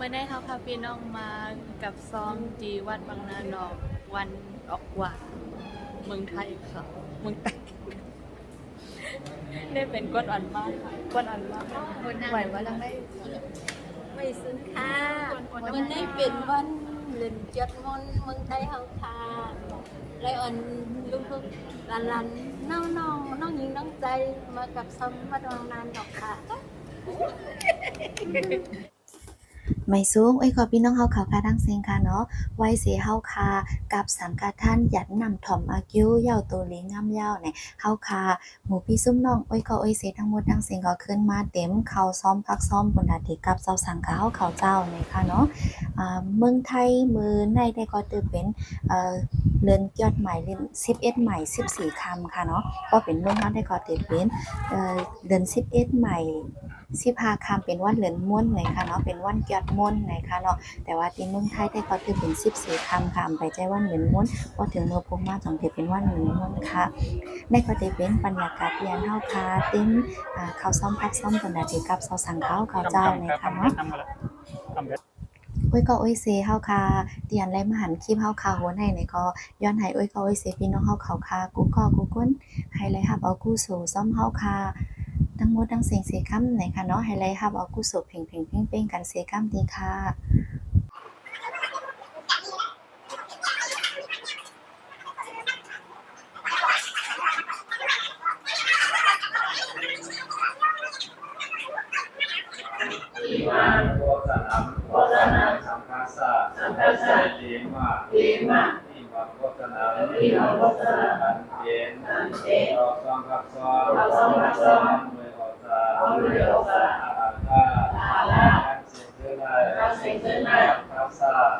มื่อได้เขาพาพี่น้องมากับซ้อมจีวัดบางนาดอกวันออกหวานเมืองไทยค่ะเมืองไทยได้เป็นก้นอ่อนมากค่ะก้นอ่อนมากไหวว่าเราได้ไม่ซึ้งค่ะวันนี้เป็นวันเล่นจัดมนต์เมืองไทยเฮาค่ะไลออนลูกๆหลานๆน้องๆน้องหญิงน้องใจมากับซ้ำวัดวังนานดอกค่ะไม่สูงก็พี่น้องเฮาเขาคาดังเซงค่ะเนาะไว้เสียเฮาคากับสังฆทานหยัดนำถ่อมอากิ้วยาวตัวลิงงามยาวเนี่ยเฮาคาหมู่พี่ซุ่มน้องก็เสียทั้งหมดดังเซงก็ขึ้นมาเต็มเข้าซ้อมพักซ้อมบนดาที่กับเจ้าสังฆเฮาเขาเจ้าเนี่ยค่ะเนาะเมืองไทยมือในได้ก็ตือเป็นเรือนยอดใหม่เรือน11ใหม่14คำค่ะเนาะก็เป็นเมืองเฮาได้ก็ตือเป็นเดือน11ใหม่15คำเป็นวันเหลือนม่วนนะคะเนาะเป็นวันยอดม่วนนะคะเนาะแต่ว่าที่เมืองไทยได้ก็คือเป็น14คำค่ะไปใจวันเหลือนม่วนพอถึงเมื่อพงมาจังได้เป็นวันเหลือนม่วนค่ะในก็ได้เป็นบรรยากาศยามเฮาค่ะติ้งเขาซ้อมพักซ้อมกันได้ที่กับสังเขาเจ้านะคะเนาะเซเฮาค่ะเตียนไรมาหันคลิปเฮาค่ะโหนให้ในก็ย้อนให้เซพี่น้องเฮาเขาค่ะกูก้นให้ไรฮับเอากู้สู่ซ้อมเฮาค่ะทั้งหมดทั้งเสียงเสคำไหนค่ะเนาะไฮไลท์ครับเอากู้สุเพลงเป้งกันเสคำดีค่ะโฆษณาสัมภาษาดีมากที่มาโฆษณาอันเป็นเราซ้อมพักซ้อมมือออกอาการเสียงเท่าไร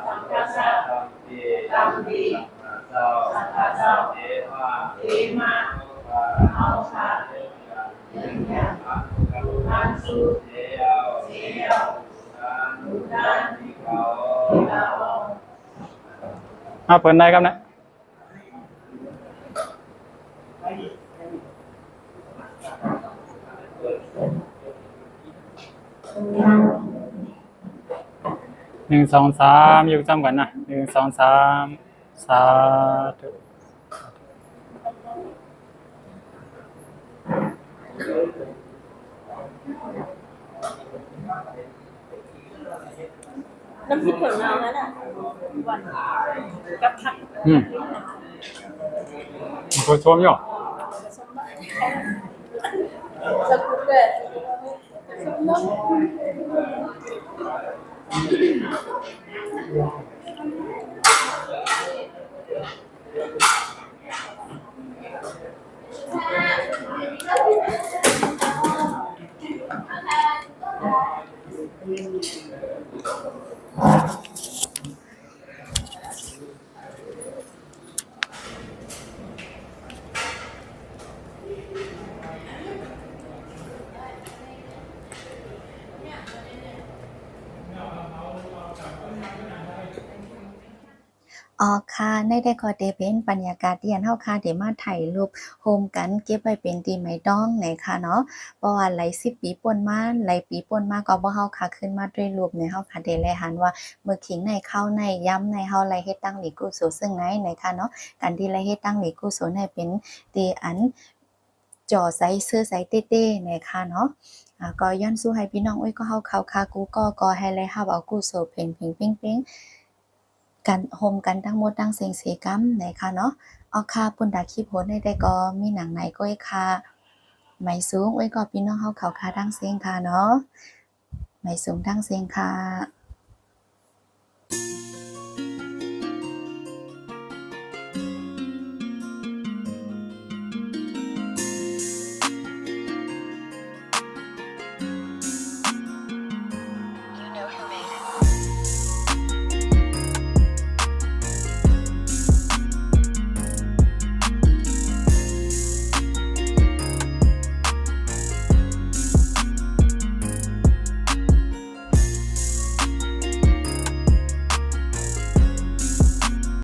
สัมภาษาตามดีเจ้าเอมาเอาค่ะอันสุเดียวเปิดได้ครับนะ1 2 3อยู่จำกันนะ1 2 3สาธุน้ำพริกผลไม้นั่นน่ะวันกับผักผู้ชมอยู่จะคุกเลยค่ะในได้ก็ได้เป็นบรรยากาศที่อันเฮาค่ะได้มาถ่ายรูปโฮมกันเก็บไว้เป็นที่ไม้ดองค่ะเนาะเพราะว่าหลาย10ปีป่นมาหลายปีป่นมาก็บ่เฮาค่ะขึ้นมาด้วยรูปในเฮาค่ะได้แลหันว่ามื้อขิงในข้าวในยำในเฮาไลเฮ็ดตั้งหลีกุศลซึ่งในค่ะเนาะการที่ไลเฮ็ดตั้งหลีกุศลให้เป็นที่อันจ่อใส่เสื้อใส่เต้ๆค่ะเนาะก็ย้อนสู้ให้พี่น้องก็เฮาเขาค่ะกูก็ให้ไลฮับเอากุศลเพลงเป้งกันโฮมกันทั้งหมดทั้งเสียงเสกรรมค่ะเนาะค่ะปุ่นดาคลิปโหนได้ก็มีหนังไหนก็ค่ะไม่สูงก็พี่น้องเฮาเขาค่ะทั้งเสียงค่ะเนาะไม่สูงทั้งเสียงค่ะ